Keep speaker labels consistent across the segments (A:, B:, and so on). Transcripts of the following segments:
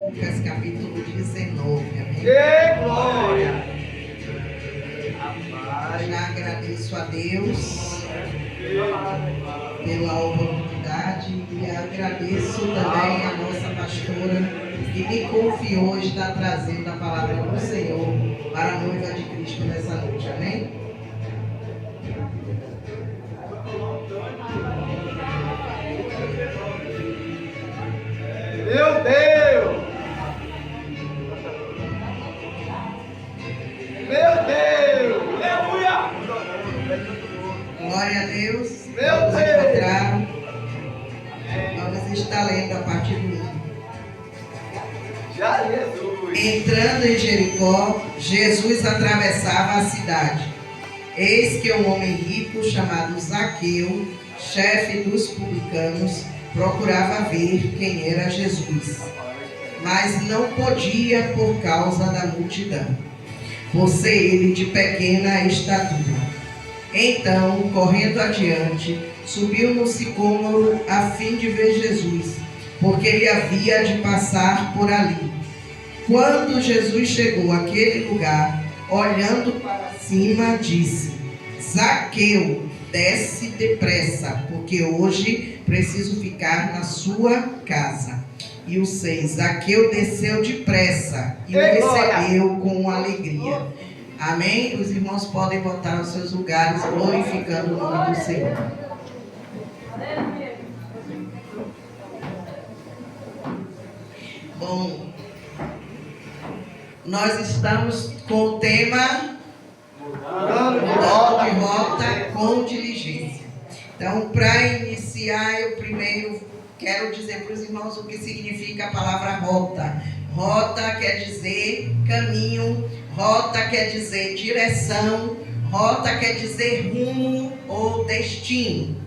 A: Lucas capítulo 19, amém?
B: Glória!
A: Já agradeço a Deus pela oportunidade e agradeço também a nossa pastora que me confiou estar trazendo a palavra do Senhor para a noiva de Cristo nessa noite, amém?
B: Meu Deus! Meu Deus! Aleluia!
A: Glória a Deus.
B: Meu
A: Vamos
B: Deus!
A: encontrar. Vamos estar lendo a partir do 1.
B: Já Jesus!
A: Entrando em Jericó, Jesus atravessava a cidade. Eis que um homem rico chamado Zaqueu, chefe dos publicanos, procurava ver quem era Jesus, mas não podia por causa da multidão, por ser ele de pequena estatura. Então, correndo adiante, subiu no sicômoro a fim de ver Jesus, porque ele havia de passar por ali. Quando Jesus chegou àquele lugar, olhando para cima, disse: Zaqueu, desce depressa, porque hoje preciso ficar na sua casa. E o 6, Zaqueu desceu depressa e o recebeu com alegria. Amém? Os irmãos podem voltar aos seus lugares, glorificando o nome do Senhor. Bom, nós estamos com o tema mudando de rota com diligência. Então, para iniciar, eu primeiro quero dizer para os irmãos o que significa a palavra rota. Rota quer dizer caminho, rota quer dizer direção, rota quer dizer rumo ou destino.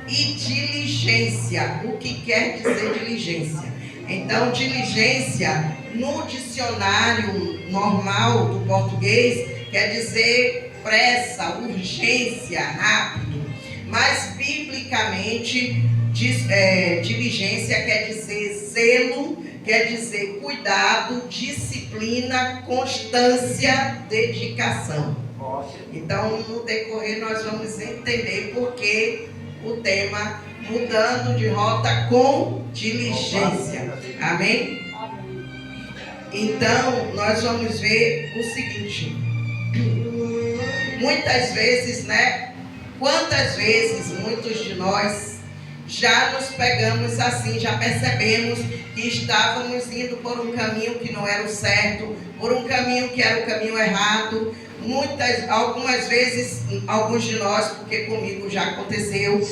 A: E diligência, o que quer dizer diligência? Então, diligência, no dicionário normal do português, quer dizer pressa, urgência, rápido. Mas, biblicamente, diligência quer dizer zelo, quer dizer cuidado, disciplina, constância, dedicação. Então, no decorrer, nós vamos entender por que o tema mudando de rota com diligência. Amém? Então, nós vamos ver o seguinte. Muitas vezes, quantas vezes muitos de nós já nos pegamos assim, já percebemos que estávamos indo por um caminho que não era o certo, por um caminho que era o caminho errado. Algumas vezes, alguns de nós, porque comigo já aconteceu,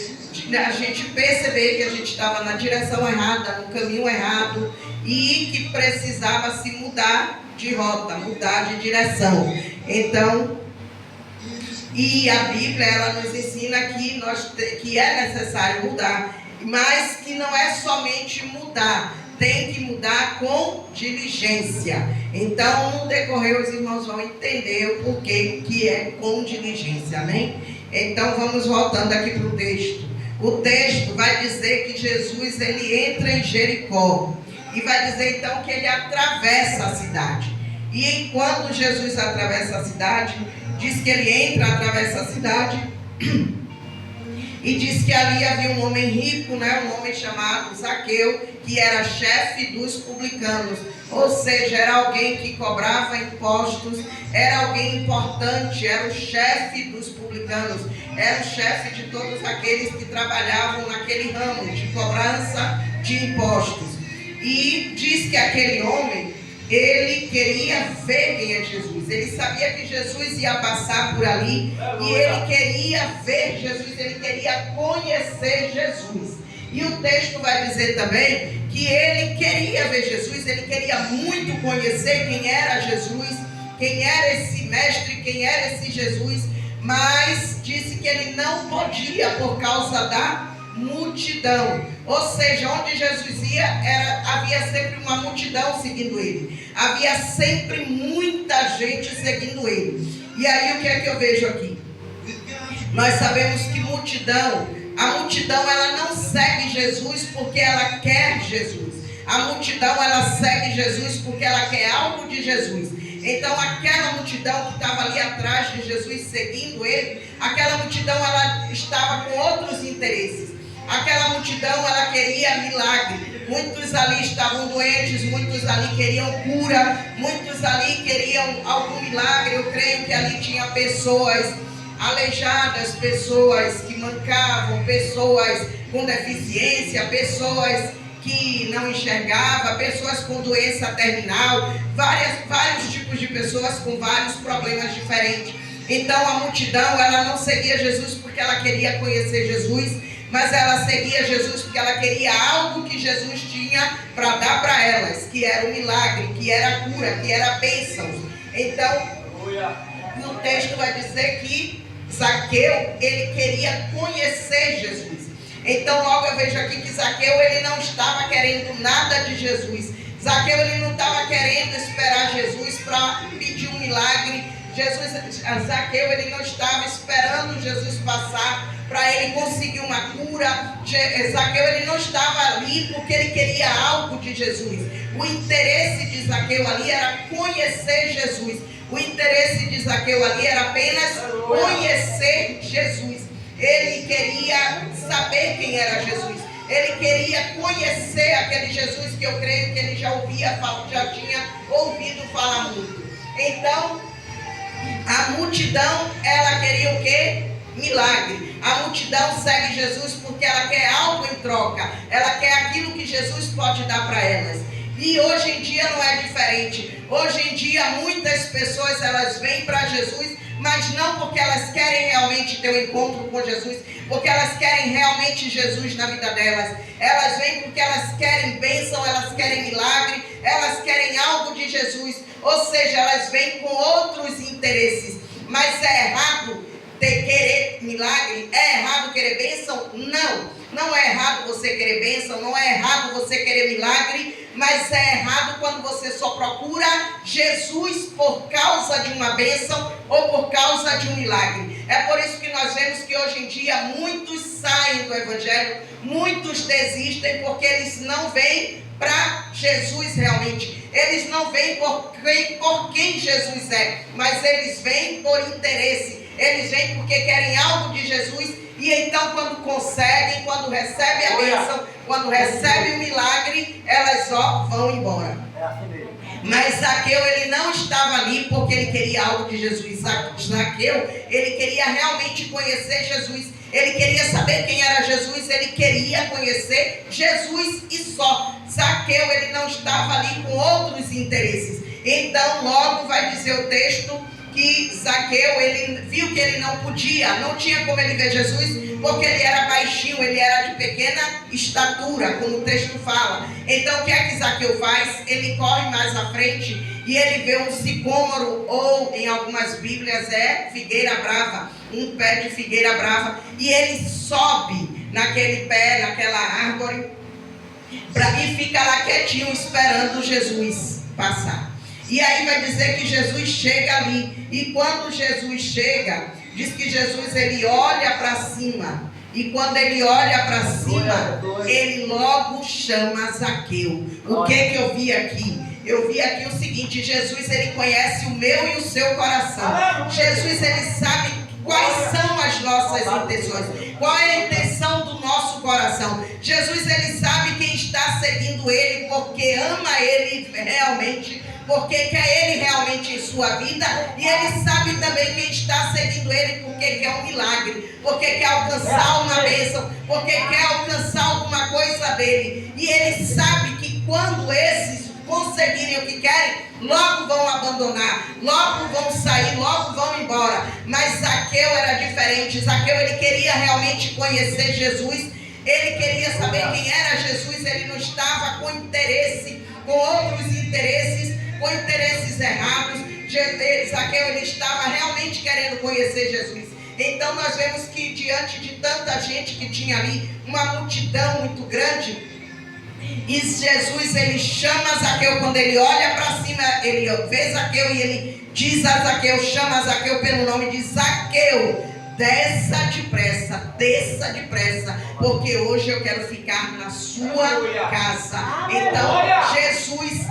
A: a gente perceber que a gente estava na direção errada, no caminho errado e que precisava se mudar de rota, mudar de direção. Então, e a Bíblia, ela nos ensina que é necessário mudar, mas que não é somente mudar, tem que mudar com diligência. Então, no decorrer, os irmãos vão entender o porquê que é com diligência, amém? Então, vamos voltando aqui para o texto. O texto vai dizer que Jesus, ele entra em Jericó, e vai dizer então que ele atravessa a cidade. E quando Jesus atravessa a cidade, diz que ele entra, atravessa a cidade, e diz que ali havia um homem rico, um homem chamado Zaqueu, que era chefe dos publicanos, ou seja, era alguém que cobrava impostos, era alguém importante, era o chefe dos publicanos, era o chefe de todos aqueles que trabalhavam naquele ramo de cobrança de impostos. E diz que aquele homem, ele queria ver quem é Jesus. Ele sabia que Jesus ia passar por ali e ele queria ver Jesus, ele queria conhecer Jesus. E o texto vai dizer também que ele queria ver Jesus, ele queria muito conhecer quem era Jesus, quem era esse mestre, quem era esse Jesus, mas disse que ele não podia por causa da multidão. Ou seja, onde Jesus ia, havia sempre uma multidão seguindo ele. Havia sempre muita gente seguindo ele. E aí o que é que eu vejo aqui? Nós sabemos que a multidão ela não segue Jesus porque ela quer Jesus. A multidão ela segue Jesus de Jesus. Então aquela multidão que estava ali atrás de Jesus, seguindo ele, aquela multidão ela estava com outros interesses. Aquela multidão ela queria milagre. Muitos ali estavam doentes, muitos ali queriam cura, muitos ali queriam algum milagre. Eu creio que ali tinha pessoas aleijadas, pessoas que mancavam, pessoas com deficiência, pessoas que não enxergavam, pessoas com doença terminal, vários tipos de pessoas com vários problemas diferentes. Então a multidão ela não seguia Jesus porque ela queria conhecer Jesus, mas ela seguia Jesus porque ela queria algo que Jesus tinha para dar para elas, que era o milagre, que era a cura, que era a bênção. Então, no texto vai dizer que Zaqueu, ele queria conhecer Jesus. Então, logo eu vejo aqui que Zaqueu, ele não estava querendo nada de Jesus. Zaqueu, ele não estava querendo esperar Jesus para pedir um milagre. Zaqueu, ele não estava esperando Jesus passar para ele conseguir uma cura. Zaqueu, ele não estava ali porque ele queria algo de Jesus. O interesse de Zaqueu ali era conhecer Jesus. O interesse de Zaqueu ali era apenas conhecer Jesus. Ele queria saber quem era Jesus. Ele queria conhecer aquele Jesus que eu creio que ele já tinha ouvido falar muito. Então, a multidão, ela queria o quê? Milagre. A multidão segue Jesus porque ela quer algo em troca. Ela quer aquilo que Jesus pode dar para elas. E hoje em dia não é diferente. Hoje em dia muitas pessoas elas vêm para Jesus, mas não porque elas querem realmente ter um encontro com Jesus, porque elas querem realmente Jesus na vida delas. Elas vêm porque elas querem bênção, elas querem milagre, elas querem algo de Jesus. Ou seja, elas vêm com outros interesses. Mas é errado querer milagre? É errado querer bênção? Não. Não é errado você querer bênção, não é errado você querer milagre, mas é errado quando você só procura Jesus por causa de uma bênção ou por causa de um milagre. É por isso que nós vemos que hoje em dia muitos saem do Evangelho, muitos desistem porque eles não vêm para Jesus realmente. Eles não vêm por quem Jesus é, mas eles vêm por interesse. Eles vêm porque querem algo de Jesus. E então quando conseguem, quando recebem a bênção, quando recebem o milagre, elas só vão embora. Mas Zaqueu, ele não estava ali porque ele queria algo de Jesus. Zaqueu, ele queria realmente conhecer Jesus. Ele queria saber quem era Jesus, ele queria conhecer Jesus e só. Zaqueu, ele não estava ali com outros interesses. Então logo vai dizer o texto que Zaqueu, ele viu que ele não tinha como ele ver Jesus, porque ele era baixinho, ele era de pequena estatura, como o texto fala. Então o que é que Zaqueu faz? Ele corre mais à frente e ele vê um sicômoro, ou em algumas bíblias é figueira brava, um pé de figueira brava, e ele sobe naquele pé, naquela árvore, e fica lá quietinho esperando Jesus passar. E aí vai dizer que Jesus chega ali. E quando Jesus chega, diz que Jesus ele olha para cima. E quando ele olha para cima, ele logo chama Zaqueu. O que eu vi aqui? Eu vi aqui o seguinte: Jesus ele conhece o meu e o seu coração. Jesus ele sabe quais são as nossas intenções. Qual é a intenção do nosso coração? Jesus ele sabe quem está seguindo ele porque ama ele realmente, porque quer ele realmente em sua vida, e ele sabe também quem está seguindo ele porque quer um milagre, porque quer alcançar uma bênção, porque quer alcançar alguma coisa dele. E ele sabe que quando esses conseguirem o que querem, logo vão abandonar, logo vão sair, logo vão embora. Mas Zaqueu era diferente. Zaqueu ele queria realmente conhecer Jesus, ele queria saber quem era Jesus. Ele não estava com interesse, com outros interesses, com interesses errados. Zaqueu ele estava realmente querendo conhecer Jesus. Então nós vemos que diante de tanta gente que tinha ali, uma multidão muito grande, e Jesus ele chama Zaqueu. Quando ele olha para cima, ele vê Zaqueu e ele diz a Zaqueu, chama Zaqueu pelo nome de Zaqueu: desça depressa, porque hoje eu quero ficar na sua casa. Então Jesus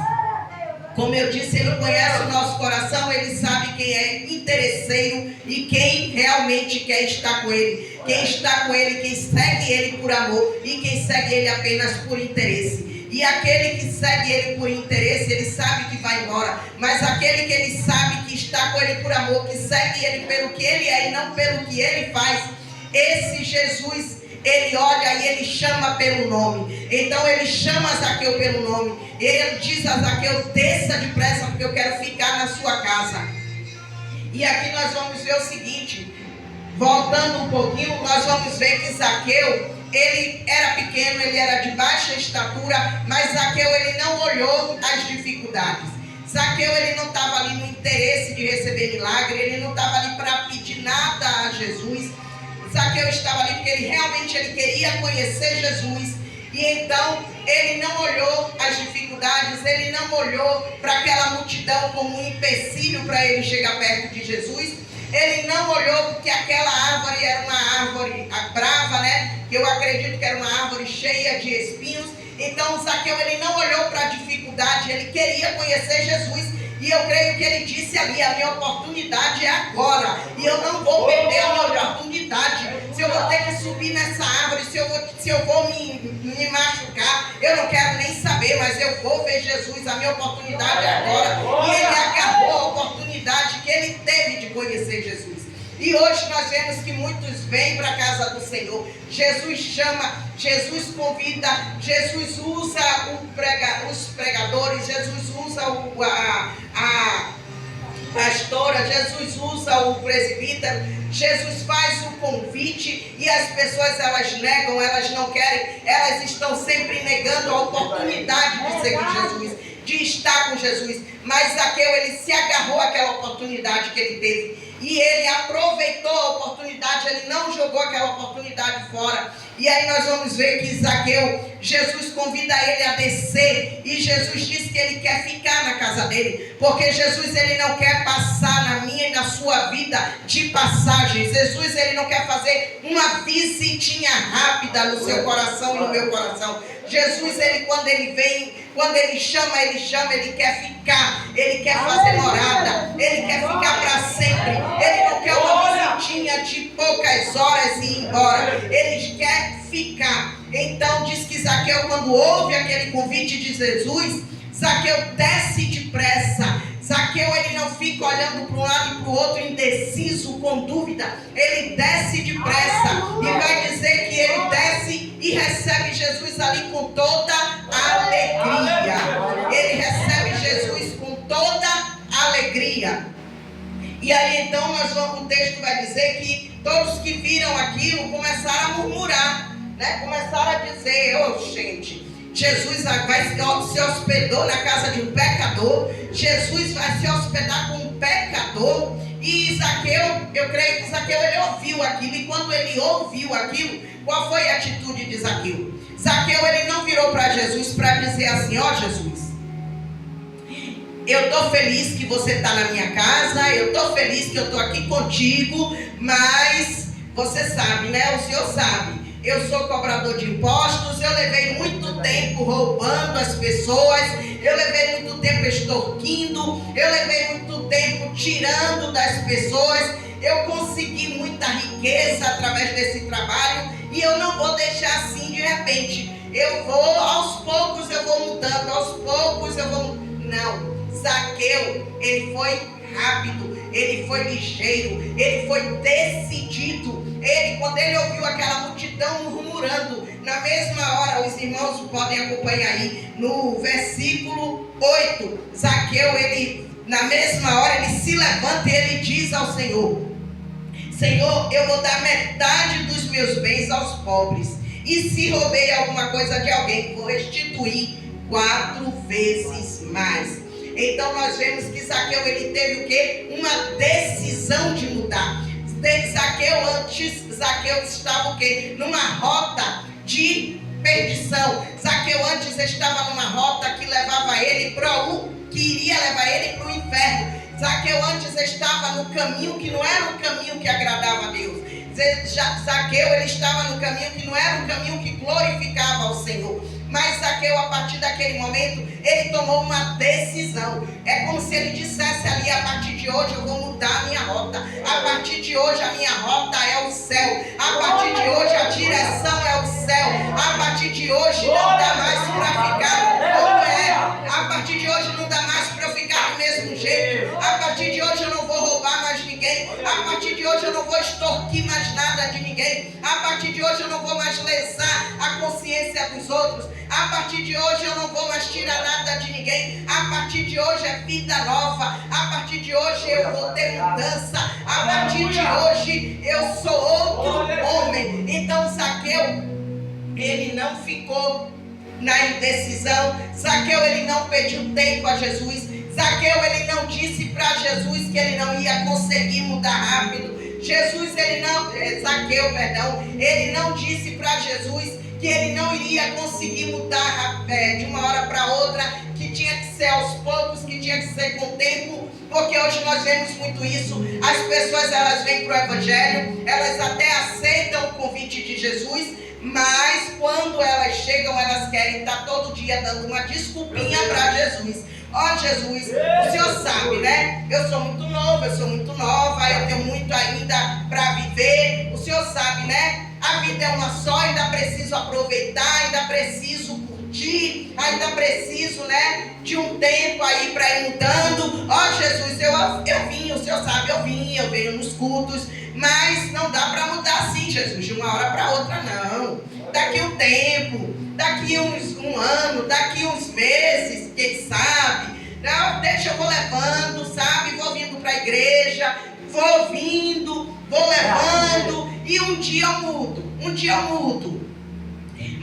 A: Como eu disse, Ele conhece o nosso coração, Ele sabe quem é interesseiro e quem realmente quer estar com Ele. Quem está com Ele, quem segue Ele por amor e quem segue Ele apenas por interesse. E aquele que segue Ele por interesse, ele sabe que vai embora. Mas aquele que ele sabe que está com Ele por amor, que segue Ele pelo que Ele é e não pelo que Ele faz, esse Jesus, Ele olha e Ele chama pelo nome. Então Ele chama Zaqueu pelo nome. Ele diz a Zaqueu: desça depressa, porque eu quero ficar na sua casa. E aqui nós vamos ver o seguinte, voltando um pouquinho, nós vamos ver que Zaqueu, ele era pequeno, ele era de baixa estatura, mas Zaqueu, ele não olhou as dificuldades. Zaqueu, ele não estava ali no interesse de receber milagre, ele não estava ali para pedir nada a Jesus. Zaqueu estava ali porque ele queria conhecer Jesus. E então, ele não olhou as dificuldades, ele não olhou para aquela multidão como um empecilho para ele chegar perto de Jesus. Ele não olhou porque aquela árvore era uma árvore brava, né? Que eu acredito que era uma árvore cheia de espinhos. Então Zaqueu, ele não olhou para a dificuldade, ele queria conhecer Jesus. E eu creio que ele disse ali: a minha oportunidade é agora. E eu não vou perder a minha oportunidade. Se eu vou ter que subir nessa árvore, se eu vou me machucar, eu não quero nem saber, mas eu vou ver Jesus. A minha oportunidade é agora. E ele agarrou a oportunidade que ele teve de conhecer Jesus. E hoje nós vemos que muitos vêm para a casa do Senhor. Jesus chama, Jesus convida, Jesus usa os pregadores, Jesus usa a pastora, Jesus usa o presbítero, Jesus faz o convite e as pessoas, elas negam, elas não querem, elas estão sempre negando a oportunidade de seguir Jesus, de estar com Jesus. Mas Zaqueu, ele se agarrou àquela oportunidade que ele teve. E ele aproveitou a oportunidade, ele não jogou aquela oportunidade fora. E aí nós vamos ver que Zaqueu, Jesus convida ele a descer. E Jesus diz que ele quer ficar na casa dele. Porque Jesus, ele não quer passar na minha e na sua vida de passagem. Jesus, ele não quer fazer uma visitinha rápida no seu coração e no meu coração. Jesus, ele quando ele vem, quando ele chama, ele quer ficar, ele quer fazer morada, ele quer ficar para sempre. Ele não quer uma visitinha de poucas horas e ir embora, ele quer ficar. Então diz que Zaqueu, quando ouve aquele convite de Jesus, Zaqueu desce depressa. Zaqueu, ele não fica olhando para um lado e para o outro indeciso, com dúvida. Ele desce depressa e vai dizer que ele desce e recebe Jesus ali com toda alegria. Ele recebe Jesus com toda alegria. E aí então o texto vai dizer que todos que viram aquilo começaram a murmurar, né? Começaram a dizer: gente, Jesus vai se hospedou na casa de um pecador. Jesus vai se hospedar com um pecador. E Zaqueu, eu creio que Zaqueu, ele ouviu aquilo. E quando ele ouviu aquilo, qual foi a atitude de Zaqueu? Zaqueu, ele não virou para Jesus para dizer assim: Jesus, eu estou feliz que você está na minha casa, eu estou feliz que eu estou aqui contigo, mas você sabe, né? O Senhor sabe. Eu sou cobrador de impostos, eu levei muito tempo roubando as pessoas, eu levei muito tempo extorquindo, eu levei muito tempo tirando das pessoas, eu consegui muita riqueza através desse trabalho e eu não vou deixar assim de repente. Eu vou, aos poucos eu vou mudando, aos poucos eu vou... Não, Zaqueu, ele foi rápido, ele foi ligeiro, ele foi decidido. Ele, quando ele ouviu aquela multidão murmurando, na mesma hora, os irmãos podem acompanhar aí, no versículo 8, Zaqueu, ele, na mesma hora, ele se levanta e ele diz ao Senhor: Senhor, eu vou dar metade dos meus bens aos pobres, e se roubei alguma coisa de alguém, vou restituir 4 vezes mais. Então nós vemos que Zaqueu, ele teve o quê? Uma decisão de mudar. Zaqueu estava o quê? Numa rota de perdição. Zaqueu antes estava numa rota que levava ele que iria levar ele para o inferno. Zaqueu antes estava no caminho que não era um caminho que agradava a Deus. Zaqueu, ele estava no caminho que não era um caminho que glorificava ao Senhor. Mas Zaqueu, a partir daquele momento, ele tomou uma decisão. ele dissesse ali: a partir de hoje eu vou mudar a minha rota. A partir de hoje a minha rota é o céu. A partir de hoje a direção é o céu. A partir de hoje não dá mais para ficar como é. A partir de hoje não dá mais para eu ficar do mesmo jeito. A partir de hoje eu não vou roubar mais ninguém. A partir de hoje eu não vou extorquir mais nada de ninguém. A partir de hoje eu não vou mais lesar a consciência dos outros. A partir de hoje eu não vou mais tirar nada de ninguém. A partir de hoje é vida nova. A partir de hoje eu vou ter mudança. A partir de hoje eu sou outro homem. Então Zaqueu, ele não ficou na indecisão. Zaqueu, ele não pediu tempo a Jesus. Zaqueu, ele não disse para Jesus que ele não ia conseguir mudar rápido. Zaqueu, ele não disse para Jesus que ele não iria conseguir mudar de uma hora para outra, que tinha que ser aos poucos, que tinha que ser com o tempo, porque hoje nós vemos muito isso. As pessoas, elas vêm para o Evangelho, elas até aceitam o convite de Jesus, mas quando elas chegam, elas querem estar todo dia dando uma desculpinha para Jesus. Ó Jesus, o Senhor sabe, né? Eu sou muito novo, eu sou muito nova, eu tenho muito ainda para viver. O Senhor sabe, né? A vida é uma só, ainda preciso aproveitar, ainda preciso curtir, ainda preciso, né, de um tempo aí para ir mudando. Ó Jesus, eu vim, o Senhor sabe, eu venho nos cultos, mas não dá para mudar assim, Jesus, de uma hora para outra, não. Daqui um tempo, daqui um ano, daqui uns meses, quem sabe? Não, deixa, eu vou levando, sabe? Vou vindo para a igreja, vou vindo, vou levando, e um dia eu mudo.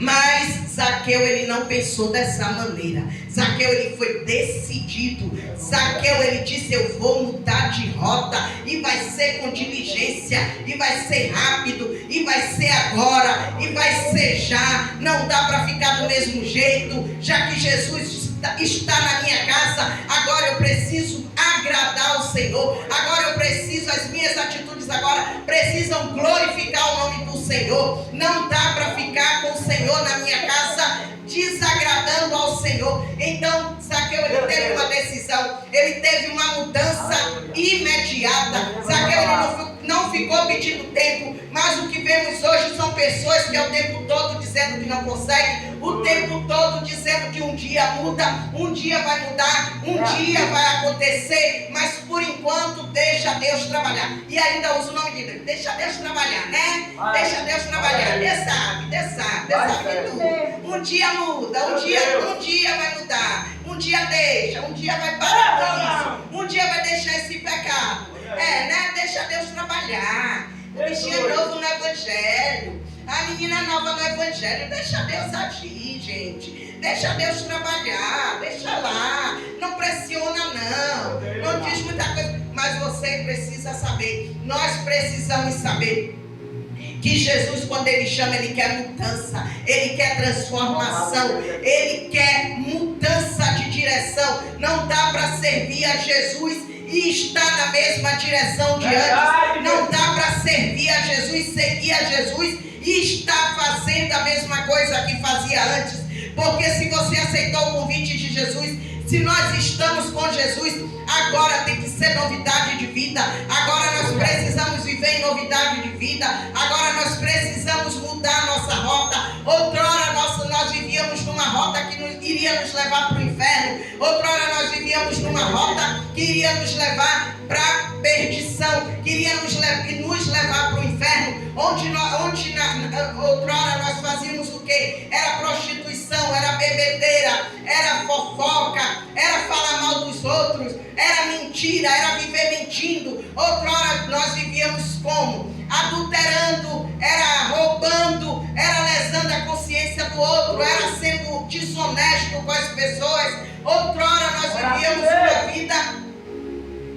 A: Mas Zaqueu, ele não pensou dessa maneira. Zaqueu, ele foi decidido. Zaqueu, ele disse: eu vou mudar de rota, e vai ser com diligência, e vai ser rápido, e vai ser agora, e vai ser já. Não dá para ficar do mesmo jeito, já que Jesus está na minha casa. Agora eu preciso agradar o Senhor. Agora eu preciso, as minhas atitudes agora precisam glorificar o nome do Senhor. Não dá para ficar com o Senhor na minha casa desagradando ao Senhor. Então Zaqueu, ele teve uma decisão, ele teve uma mudança imediata. Zaqueu, ele não ficou pedindo tempo, mas o que vemos hoje são pessoas que o tempo todo dizendo que não conseguem, o tempo todo dizendo que um dia muda, um dia vai mudar, um dia vai acontecer, mas por enquanto deixa Deus trabalhar. E ainda usa o nome de Deus, deixa Deus trabalhar, né? Deixa Deus trabalhar, Deus sabe tudo. Um dia muda, um dia vai mudar, um dia deixa, um dia vai parar com isso, um dia vai deixar esse pecado. Né? Deixa Deus trabalhar. O bichinho é novo no Evangelho, a menina nova no Evangelho. Deixa Deus agir, gente. Deixa Deus trabalhar, deixa lá. Não pressiona, não diz muita coisa. Mas você precisa saber, nós precisamos saber que Jesus, quando ele chama, ele quer mudança, ele quer transformação, ele quer mudança de direção. Não dá para servir a Jesus e estar na mesma direção de antes. Não dá para servir a Jesus, seguir a Jesus e estar fazendo a mesma coisa que fazia antes. Porque se você aceitou o convite de Jesus, se nós estamos com Jesus, agora tem que ser novidade de vida. Agora nós precisamos viver em novidade de vida. Agora nós precisamos mudar nossa rota. Outrora nós vivíamos numa rota que iria nos levar para o inferno. Outrora nós vivíamos numa rota que iria nos levar para a perdição, que iria nos levar para o inferno. Outrora nós fazíamos o quê? Era prostituição, era bebedeira, era fofoca, era falar mal dos outros, era mentira, era viver mentindo. Outrora nós vivíamos como? Adulterando, era roubando, era lesando a consciência do outro, era sendo desonesto com as pessoas. Outrora nós vivíamos uma vida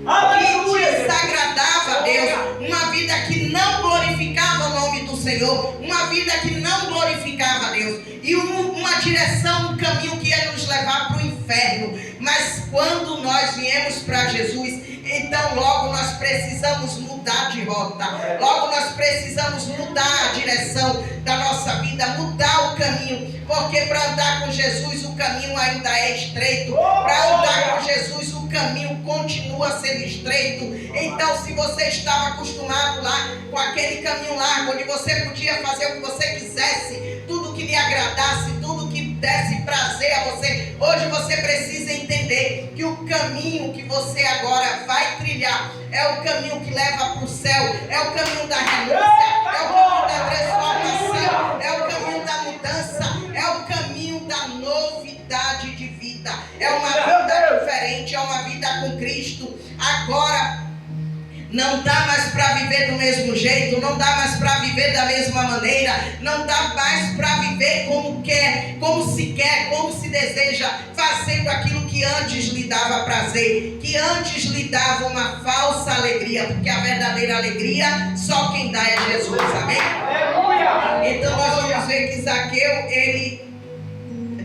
A: que desagradava a Deus, uma vida que não glorificava o nome do Senhor, uma vida que não glorificava a Deus, e uma direção, um caminho que ia nos levar para o inferno. Mas quando nós viemos para Jesus, então logo nós precisamos mudar de rota, logo nós precisamos mudar a direção da nossa vida, mudar o caminho, porque para andar com Jesus o caminho ainda é estreito. Para andar com Jesus o caminho caminho continua sendo estreito. Então, se você estava acostumado lá com aquele caminho largo, onde você podia fazer o que você quisesse, tudo que lhe agradasse, tudo que desse prazer a você, hoje você precisa entender que o caminho que você agora vai trilhar é o caminho que leva para o céu, é o caminho da renúncia, é o caminho da transformação, é o caminho da mudança, é o caminho da novidade de vida, é uma vida diferente, é uma vida com Cristo. Agora não dá mais para viver do mesmo jeito, não dá mais para viver da mesma maneira, não dá mais para viver como quer, como se deseja, fazendo aquilo que antes lhe dava prazer, que antes lhe dava uma falsa alegria, porque a verdadeira alegria só quem dá é Jesus, amém? Então nós vamos ver que Zaqueu, ele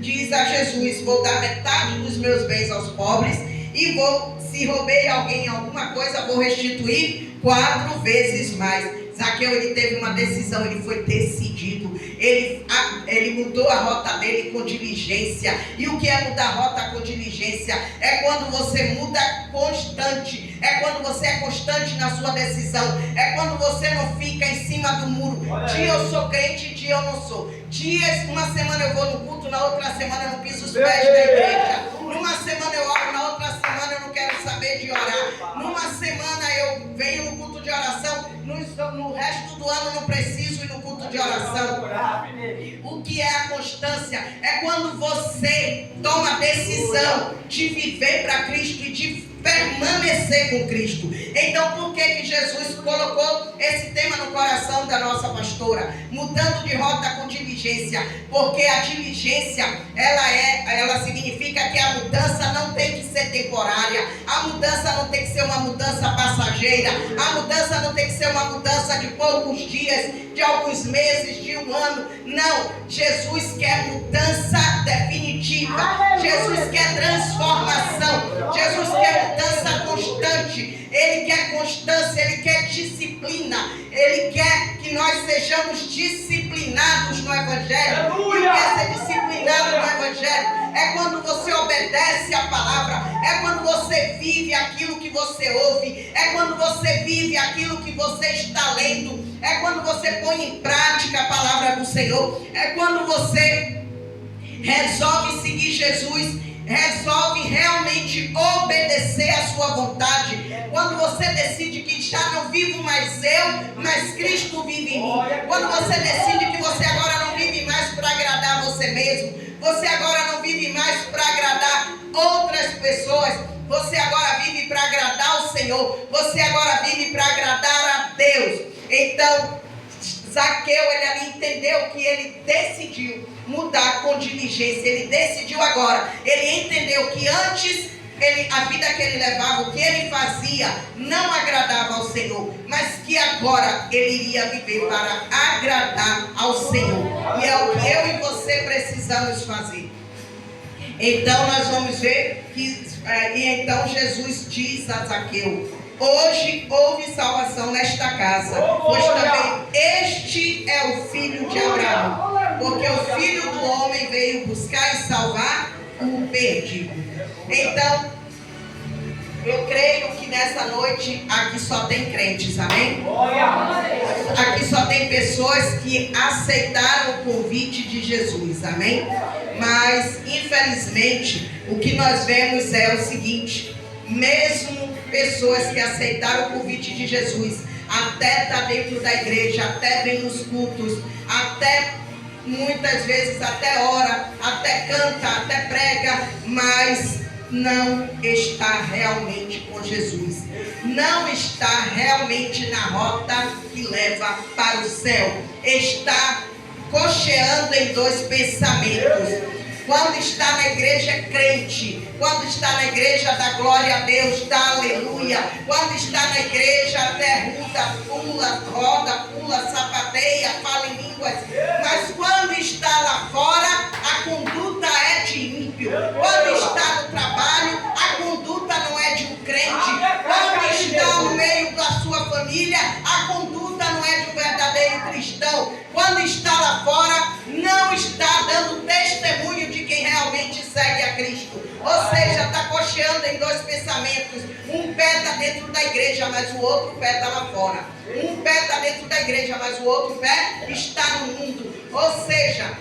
A: diz a Jesus: vou dar metade dos meus bens aos pobres e se roubei alguém alguma coisa, vou restituir 4 vezes mais. Zaqueu, ele teve uma decisão, ele foi decidido, ele mudou a rota dele com diligência. E o que é mudar a rota com diligência? É quando você muda constante, é quando você é constante na sua decisão, é quando você não fica em cima do muro. Dia eu sou crente, dia eu não sou. Dias, uma semana eu vou no culto, na outra semana eu não piso os pés da igreja. Numa semana eu oro, na outra semana eu não quero saber de orar. Numa semana eu venho no culto de oração, no resto do ano eu não preciso ir no culto de oração. O que é a constância? É quando você toma a decisão de viver para Cristo e de permanecer com Cristo. Então, por que Jesus colocou esse tema no coração da nossa pastora? Mudando de rota com diligência. Porque a diligência, ela significa que a mudança não tem que ser temporária. A mudança não tem que ser uma mudança passageira. A mudança não tem que ser uma mudança de poucos dias, de alguns meses, de um ano. Não. Jesus quer mudança definitiva. Jesus quer transformação. Jesus quer mudança constante. Ele quer constância, ele quer disciplina. Ele quer que nós sejamos disciplinados no Evangelho. E o que é ser disciplinado no Evangelho? É quando você obedece a palavra. É quando você vive aquilo que você ouve. É quando você vive aquilo que você está lendo. É quando você põe em prática a palavra do Senhor. É quando você resolve seguir Jesus, resolve realmente obedecer a sua vontade. Quando você decide que já não vivo mais eu, mas Cristo vive em mim. Quando você decide que você agora não vive mais para agradar você mesmo, você agora não vive mais para agradar outras pessoas, você agora vive para agradar o Senhor, você agora vive para agradar a Deus. Então Zaqueu, ele ali entendeu que ele decidiu mudar com diligência. Ele decidiu agora. Ele entendeu que antes a vida que ele levava, o que ele fazia, não agradava ao Senhor, mas que agora ele iria viver para agradar ao Senhor. E é o que eu e você precisamos fazer. Então nós vamos ver que então Jesus diz a Zaqueu: hoje houve salvação nesta casa, pois também este é o filho de Abraão, porque o Filho do Homem veio buscar e salvar o perdido. Então, eu creio que nessa noite aqui só tem crentes, amém? Aqui só tem pessoas que aceitaram o convite de Jesus, amém? Mas, infelizmente, o que nós vemos é o seguinte: mesmo pessoas que aceitaram o convite de Jesus, até está dentro da igreja, até vem nos cultos, até muitas vezes até ora, até canta, até prega, mas não está realmente com Jesus, não está realmente na rota que leva para o céu, está cocheando em 2 pensamentos. Quando está na igreja é crente, quando está na igreja dá glória a Deus, dá aleluia. Quando está na igreja até pula, roda, pula, sapateia, fala em línguas. Mas quando está lá fora, a conduta é de ímpio. Quando está no trabalho, a conduta não é de um crente. Quando está no meio da sua família, a conduta não é de um verdadeiro cristão. Quando está lá fora, não está dando testemunho de quem realmente segue a Cristo. Ou seja, está cocheando balanceando em dois pensamentos. Um pé está dentro da igreja, mas o outro pé está lá fora. Um pé está dentro da igreja, mas o outro pé está no mundo. Ou seja,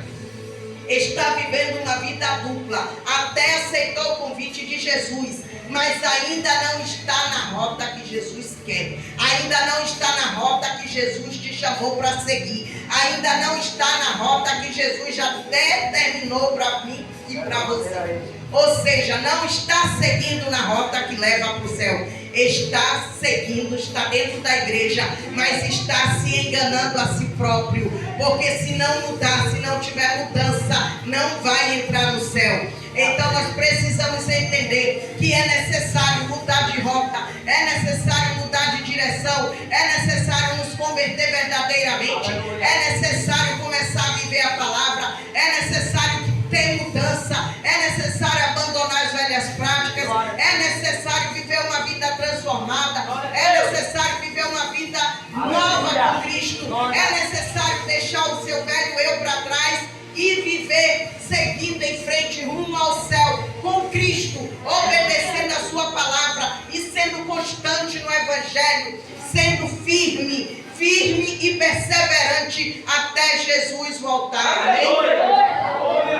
A: está vivendo uma vida dupla. Até aceitou o convite de Jesus, mas ainda não está na rota que Jesus quer. Ainda não está na rota que Jesus te chamou para seguir. Ainda não está na rota que Jesus já determinou para mim e para você. Ou seja, não está seguindo na rota que leva para o céu. Está seguindo, está dentro da igreja, mas está se enganando a si próprio. Porque se não mudar, se não tiver mudança, não vai entrar no céu. Então nós precisamos entender que é necessário mudar de rota, é necessário mudar de direção, é necessário nos converter verdadeiramente, é necessário começar a viver a palavra, é necessário ter mudança, é necessário abandonar as velhas práticas, é necessário viver uma vida transformada, é necessário viver uma vida nova com Cristo, é necessário deixar o seu velho eu para trás e viver seguindo em frente rumo ao céu com Cristo, obedecendo a sua palavra e sendo constante no evangelho, sendo firme e perseverante até Jesus voltar. Amém?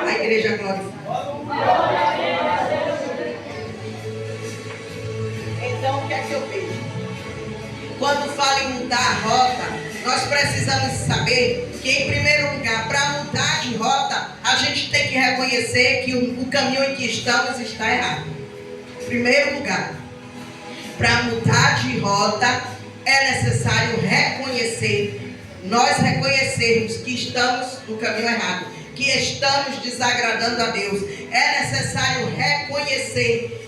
A: A igreja glorifica. Então o que é que eu vejo? Quando falo em mudar a rota, nós precisamos saber que, em primeiro lugar, para mudar de rota, a gente tem que reconhecer que o caminho em que estamos está errado. Em primeiro lugar, para mudar de rota, é necessário reconhecer, nós reconhecermos que estamos no caminho errado, que estamos desagradando a Deus. É necessário reconhecer.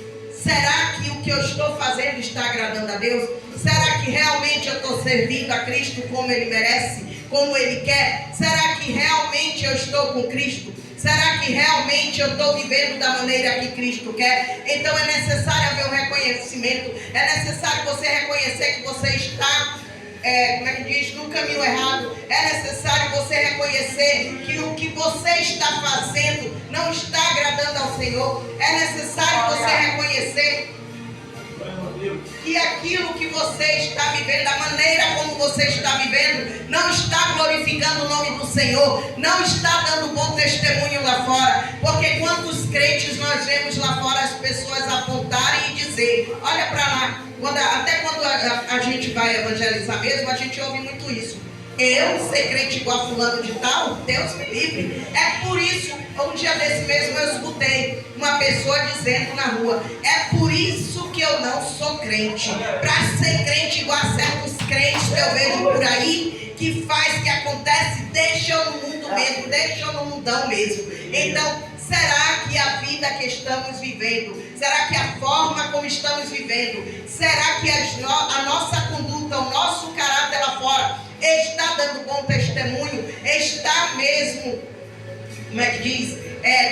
A: Será que o que eu estou fazendo está agradando a Deus? Será que realmente eu estou servindo a Cristo como Ele merece, como Ele quer? Será que realmente eu estou com Cristo? Será que realmente eu estou vivendo da maneira que Cristo quer? Então é necessário haver um reconhecimento. É necessário você reconhecer que você está, no caminho errado. É necessário você reconhecer que o que você está fazendo não está agradando ao Senhor. É necessário você reconhecer que aquilo que você está vivendo, da maneira como você está vivendo, não está glorificando o nome do Senhor, não está dando bom testemunho lá fora. Porque quantos crentes nós vemos lá fora as pessoas apontarem e dizer, olha para lá, até quando a gente vai evangelizar mesmo, a gente ouve muito isso. Eu ser crente igual fulano de tal, Deus me livre. É por isso, um dia desse mesmo eu escutei uma pessoa dizendo na rua, é por isso que eu não sou crente. Para ser crente igual a certos crentes que eu vejo por aí, que faz, que acontece, deixam no mundo mesmo, deixam no mundão mesmo. Então, será que a vida que estamos vivendo, será que a forma como estamos vivendo, será que a nossa conduta, o nosso caráter lá fora está dando bom testemunho? Está mesmo,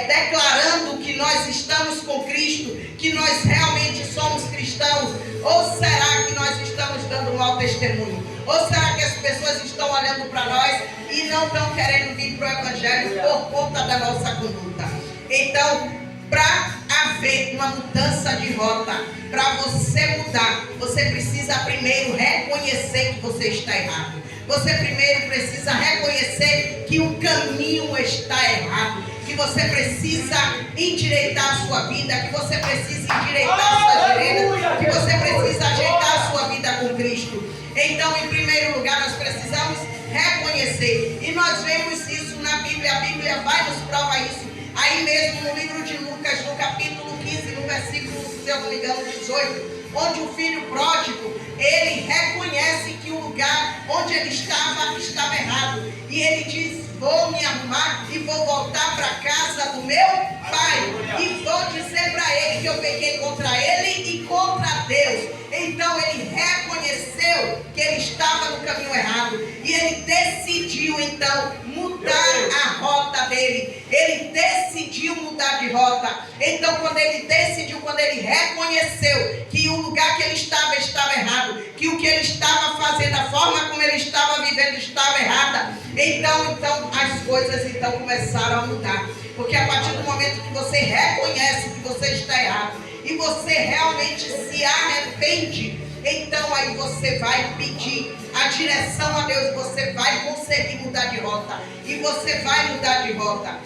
A: declarando que nós estamos com Cristo, que nós realmente somos cristãos? Ou será que nós estamos dando mau testemunho? Ou será que as pessoas estão olhando para nós e não estão querendo vir para o Evangelho por conta da nossa conduta? Então, para haver uma mudança de rota, para você mudar, você precisa primeiro reconhecer que você está errado. Você primeiro precisa reconhecer que o caminho está errado, que você precisa endireitar a sua vida, que você precisa endireitar a sua direita, que você precisa ajeitar a sua vida com Cristo. Então, em primeiro lugar, nós precisamos reconhecer. E nós vemos isso na Bíblia. A Bíblia vai nos provar isso. Aí mesmo no livro de Lucas, no capítulo 15, no versículo, se eu não me engano, 18, onde o filho pródigo, ele reconhece que o lugar onde ele estava errado. E ele diz, vou me arrumar e vou voltar para a casa do meu pai. E vou dizer para ele que eu pequei contra ele e contra Deus. Então ele reconheceu que ele estava no caminho errado. E ele decidiu então mudar a rota dele. Ele decidiu mudar de rota. Então quando ele decidiu, quando ele reconheceu que o lugar que ele estava errado, que o que ele estava fazendo, a forma como ele estava vivendo estava errada, então as coisas começaram a mudar. Porque a partir do momento que você reconhece que você está errado, e você realmente se arrepende, então aí você vai pedir a direção a Deus, você vai conseguir mudar de rota, e você vai mudar de rota.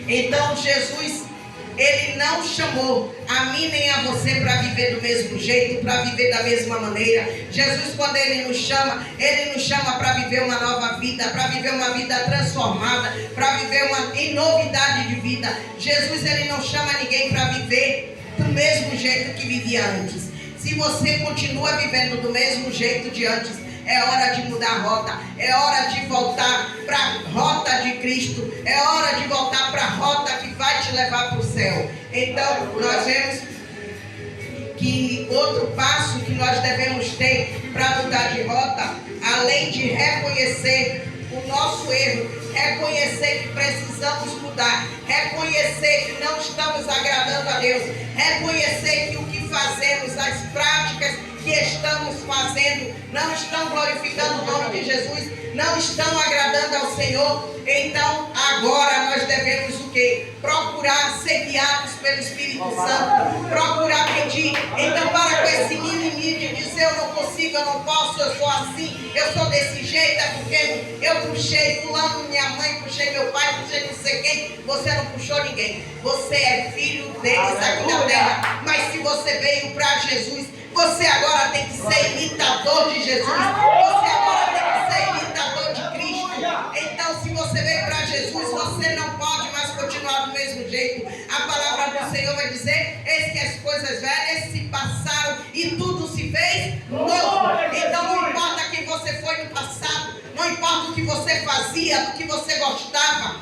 A: Então Jesus, Ele não chamou a mim nem a você para viver do mesmo jeito, para viver da mesma maneira. Jesus, quando Ele nos chama para viver uma nova vida, para viver uma vida transformada, para viver uma em novidade de vida. Jesus, Ele não chama ninguém para viver do mesmo jeito que vivia antes. Se você continua vivendo do mesmo jeito de antes, é hora de mudar a rota, é hora de voltar para a rota de Cristo, é hora de voltar para a rota que vai te levar para o céu. Então, nós vemos que outro passo que nós devemos ter para mudar de rota, além de reconhecer o nosso erro, reconhecer que precisamos mudar, reconhecer que não estamos agradando a Deus, reconhecer que o que fazemos, as práticas que estamos fazendo não estão glorificando o nome de Jesus, não estão agradando ao Senhor. Então agora nós devemos o quê? Procurar ser guiados pelo Espírito Santo, procurar pedir. Então para com esse mimimi de dizer eu não consigo, eu não posso, eu sou assim, eu sou desse jeito, é porque eu puxei fulano, minha mãe, puxei meu pai, puxei não sei quem. Você não puxou ninguém, você é filho deles aqui na terra. Mas se você veio para Jesus, você agora tem que ser imitador de Jesus, você agora tem que ser imitador de Cristo. Então se você veio para Jesus, você não pode mais continuar do mesmo jeito. A palavra do Senhor vai dizer: eis que as coisas velhas se passaram e tudo se fez novo. Então não importa quem você foi no passado, não importa o que você fazia, do que você gostava,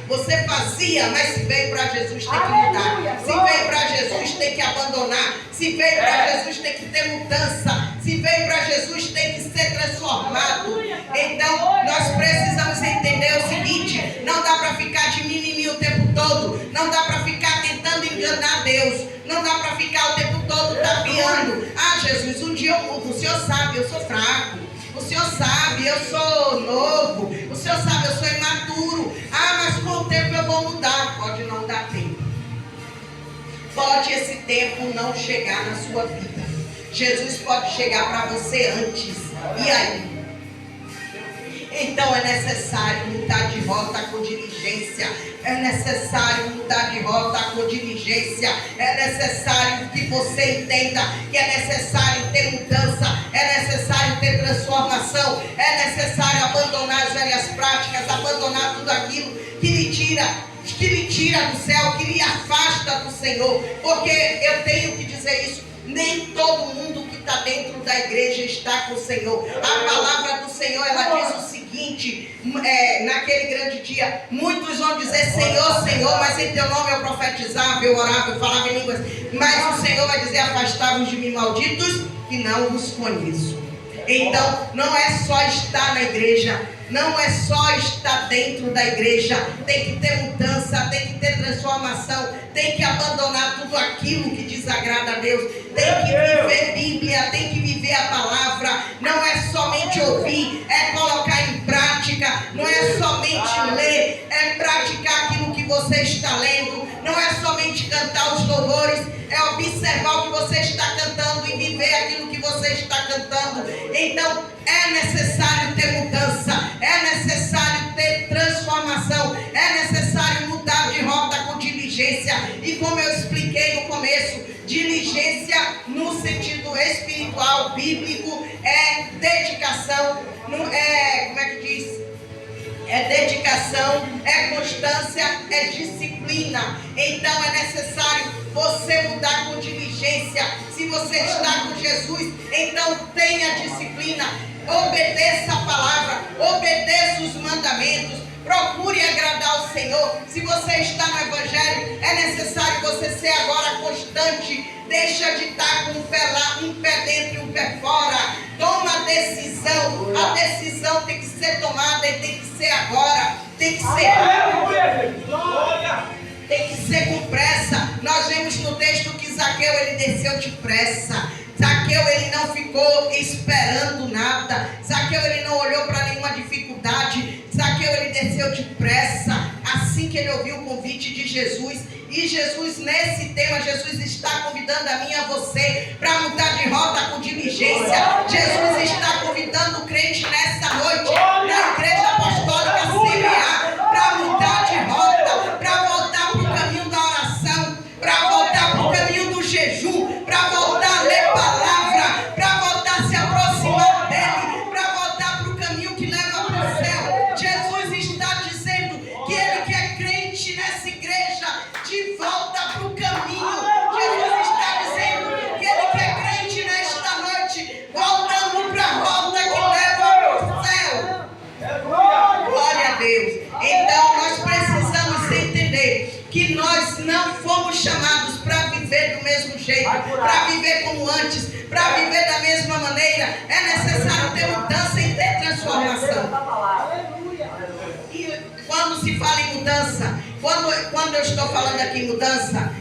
A: você fazia, mas se veio para Jesus tem que mudar, se veio para Jesus tem que abandonar, se veio para Jesus tem que ter mudança, se veio para Jesus tem que ser transformado. Então nós precisamos entender o seguinte: não dá para ficar de mimimi o tempo todo, não dá para ficar tentando enganar Deus, não dá para ficar o tempo todo tapeando. Ah, Jesus, um dia eu mudo, o Senhor sabe, eu sou fraco, o Senhor sabe, eu sou novo, o Senhor sabe, eu sou imaturo. Ah, mas com o tempo eu vou mudar. Pode não dar tempo, pode esse tempo não chegar na sua vida. Jesus pode chegar para você antes, e aí? Então é necessário mudar de rota com diligência, é necessário mudar de rota com diligência, é necessário que você entenda que é necessário ter mudança, é necessário ter transformação, é necessário abandonar as velhas práticas, abandonar tudo aquilo que lhe tira do céu, que lhe afasta do Senhor. Porque eu tenho que dizer isso, nem todo mundo que está dentro da igreja está com o Senhor. A palavra do Senhor, ela diz o seguinte, naquele grande dia, muitos vão dizer Senhor, Senhor, mas em teu nome eu profetizava, eu orava, eu falava em línguas, mas o Senhor vai dizer: afastai-vos de mim, malditos, que não vos conheço. Então não é só estar na igreja, não é só estar dentro da igreja, tem que ter mudança, tem que ter transformação, tem que abandonar tudo aquilo que desagrada a Deus, tem que viver Bíblia, tem que viver a palavra. Não é somente ouvir, é colocar em prática, não é somente ler, é praticar aquilo que você está lendo, não é somente cantar os louvores, é observar o que você está cantando e viver aquilo que você está cantando. Então é necessário ter mudança, é necessário ter transformação, é necessário mudar de rota com diligência. E como eu expliquei no começo, diligência no sentido espiritual, bíblico, é dedicação, como é que diz? É dedicação, é constância, é disciplina. Então é necessário você mudar com diligência. Se você está com Jesus, então tenha disciplina, obedeça a palavra, obedeça os mandamentos, procure agradar o Senhor. Se você está no Evangelho, é necessário você ser agora constante. Deixa de estar com um pé dentro e um pé fora. Toma a decisão. A decisão tem que ser tomada e tem que ser agora. Tem que ser tem que ser com pressa. Nós vemos no texto que Zaqueu, ele desceu depressa. Zaqueu, ele não ficou esperando nada. Zaqueu, ele não olhou para nenhuma dificuldade. Zaqueu, ele desceu depressa assim que ele ouviu o convite de Jesus. E Jesus, nesse tema, Jesus está convidando a mim e a você para mudar de rota com diligência. Jesus está convidando o crente nessa noite, na Igreja Apostólica CBA, para mudar de rota, para voltar para o caminho da oração, para voltar para o caminho do jejum, para voltar a ler palavra, para voltar a se aproximar dele, para voltar para o caminho que leva para o céu. Jesus está dizendo que ele quer crente nessa igreja de volta para o caminho. Jesus está dizendo que ele quer crente nesta noite, voltando para a rota que leva para o céu. Glória a Deus. Então nós precisamos entender que nós não fomos chamados para viver do mesmo jeito, para viver como antes, para viver da mesma maneira. É necessário ter mudança e ter transformação. E quando se fala em mudança, quando eu estou falando aqui em mudança,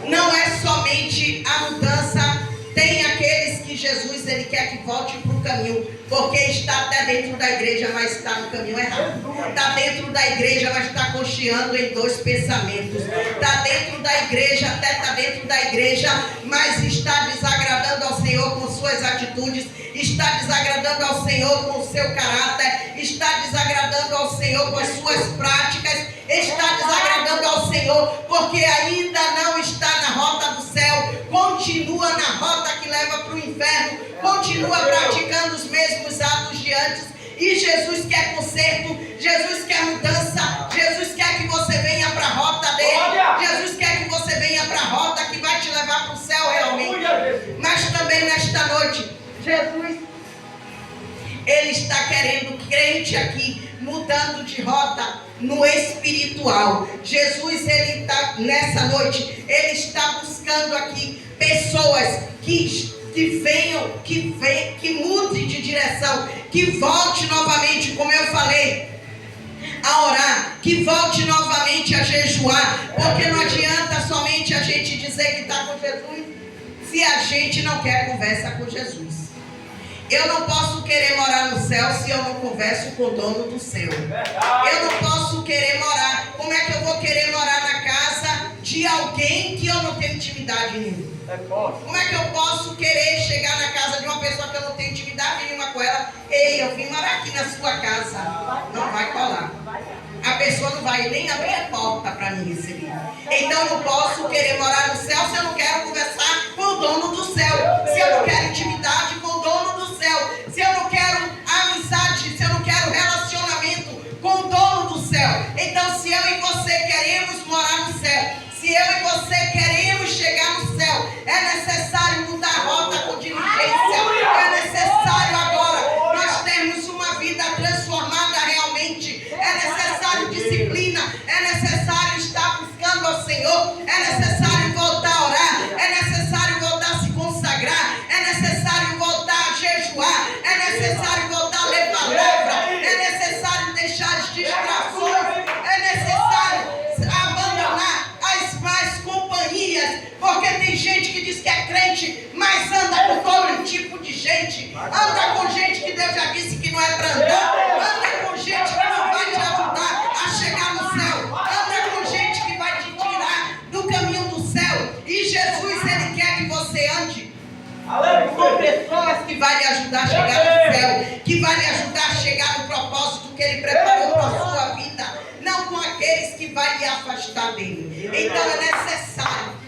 A: não é somente a mudança. Tem aqueles que Jesus ele quer que volte para o caminho, porque está até dentro da igreja, mas está no caminho errado. Está dentro da igreja, mas está cocheando em dois pensamentos. Está dentro da igreja, até está dentro da igreja, mas está desagradando ao Senhor com suas atitudes, está desagradando ao Senhor com o seu caráter, está desagradando ao Senhor com as suas práticas, está desagradando ao Senhor porque ainda não está na rota do céu, continua na rota que leva para o inferno, continua praticando os mesmos atos de antes. E Jesus quer conserto, Jesus quer mudança, Jesus quer que você venha para a rota dele, Jesus quer que você venha para a rota que vai te levar para o céu realmente. Mas também nesta noite, Jesus, ele está querendo crente aqui, mudando de rota no espiritual. Jesus, ele está nessa noite, ele está buscando aqui pessoas que venham, que mudem de direção, que volte novamente, como eu falei, a orar, que volte novamente a jejuar, porque não adianta somente a gente dizer que está com Jesus se a gente não quer conversa com Jesus. Eu não posso querer morar no céu se eu não converso com o dono do céu. Eu não posso querer morar. Como é que eu vou querer morar na casa de alguém que eu não tenho intimidade nenhuma? Como é que eu posso querer chegar na casa de uma pessoa que eu não tenho intimidade nenhuma com ela? Ei, eu vim morar aqui na sua casa. Não vai colar. A pessoa não vai nem abrir a porta para me receber. Então eu não posso querer morar no céu se eu não quero conversar com o dono do céu. Se eu não quero intimidade com o dono do céu. Se eu não quero amizade, se eu não quero relacionamento com o dono do céu. Então se eu e você queremos morar no céu, se eu e você queremos chegar no céu, é necessário mudar a rota com diligência. É necessário agora nós termos uma vida transformada realmente. É necessário disciplina. É necessário estar buscando ao Senhor. É necessário voltar a orar. É necessário voltar a se consagrar. É necessário voltar a jejuar. É necessário voltar a ler palavra. É necessário deixar as distrações. É necessário abandonar as más companhias, porque tem gente que diz que é crente, mas anda com todo tipo de gente, anda com gente que Deus já disse que não é para andar, anda com gente que não vai te ajudar a chegar no céu, anda com gente que vai te tirar do caminho do céu. E Jesus, ele quer que você ande com pessoas que vai lhe ajudar a chegar no céu, que vai lhe ajudar a chegar no propósito que ele preparou para a sua vida, não com aqueles que vai lhe afastar dele. Então é necessário.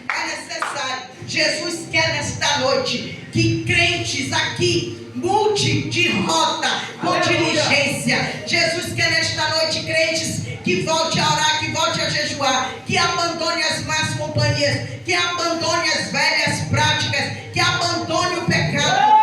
A: Jesus quer nesta noite que crentes aqui mude de rota com diligência. Jesus quer nesta noite crentes que volte a orar, que volte a jejuar, que abandone as más companhias, que abandone as velhas práticas, que abandone o pecado.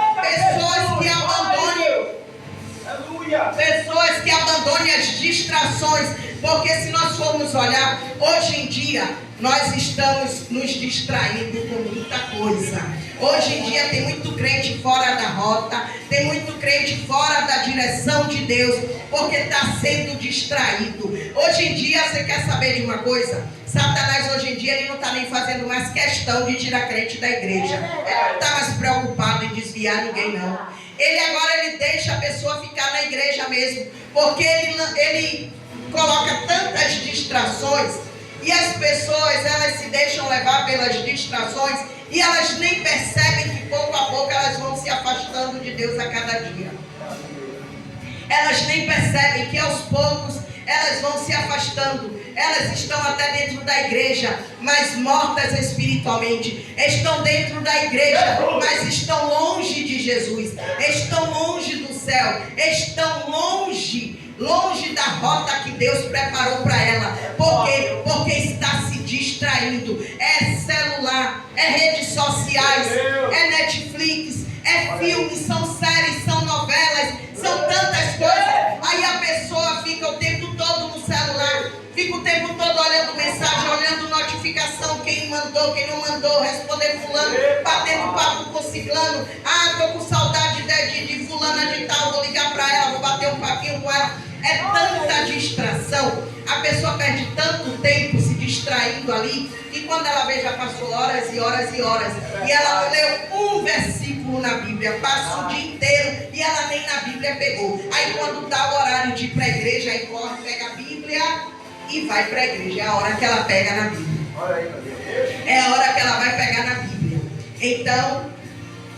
A: Pessoas que abandonem as distrações, porque se nós formos olhar, hoje em dia nós estamos nos distraindo com muita coisa. Hoje em dia tem muito crente fora da rota, tem muito crente fora da direção de Deus, porque está sendo distraído. Hoje em dia, você quer saber de uma coisa? Satanás hoje em dia ele não está nem fazendo mais questão de tirar crente da igreja. Ele não está mais preocupado em desviar ninguém, não. Ele agora deixa a pessoa ficar na igreja mesmo, porque ele coloca tantas distrações e as pessoas elas se deixam levar pelas distrações e elas nem percebem que pouco a pouco elas vão se afastando de Deus a cada dia. Elas nem percebem que aos poucos elas vão se afastando. Elas estão até dentro da igreja, mas mortas espiritualmente. Estão dentro da igreja, mas estão longe de Jesus. Estão longe do céu. Estão longe da rota que Deus preparou para ela. Por quê? Porque está se distraindo. É celular, é redes sociais, é Netflix, é filmes, são séries, são novelas, são tantas coisas. Aí a pessoa fica o tempo todo no celular, fica o tempo todo olhando mensagem, olhando notificação, quem mandou, quem não mandou, responder fulano, batendo papo com ciclano. Ah, tô com saudade de fulana de tal, vou ligar para ela, vou bater um papinho com ela. É tanta distração, a pessoa perde tanto tempo se distraindo ali, que quando ela vê já passou horas e horas e horas, e ela não leu um versículo na Bíblia, passa o dia inteiro e ela nem na Bíblia pegou. Aí quando dá o horário de ir para a igreja, aí corre, pega a Bíblia e vai para a igreja. É a hora que ela pega na Bíblia. É a hora que ela vai pegar na Bíblia. Então,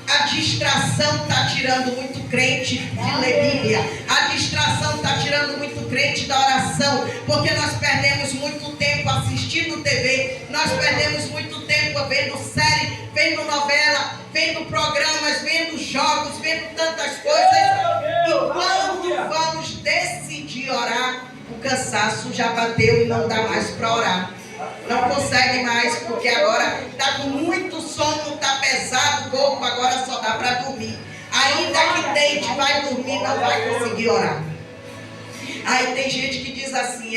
A: a distração está tirando muito crente de ler Bíblia. A distração está tirando muito crente da oração. Porque nós perdemos muito tempo assistindo TV. Nós perdemos muito tempo vendo série, vendo novela, vendo programas, vendo jogos, vendo tantas coisas. E quando vamos decidir orar, o cansaço já bateu e não dá mais para orar. Não consegue mais, porque agora está com muito sono, está pesado o corpo, agora só dá para dormir. Ainda que tente, vai dormir, não vai conseguir orar. Aí tem gente que diz assim,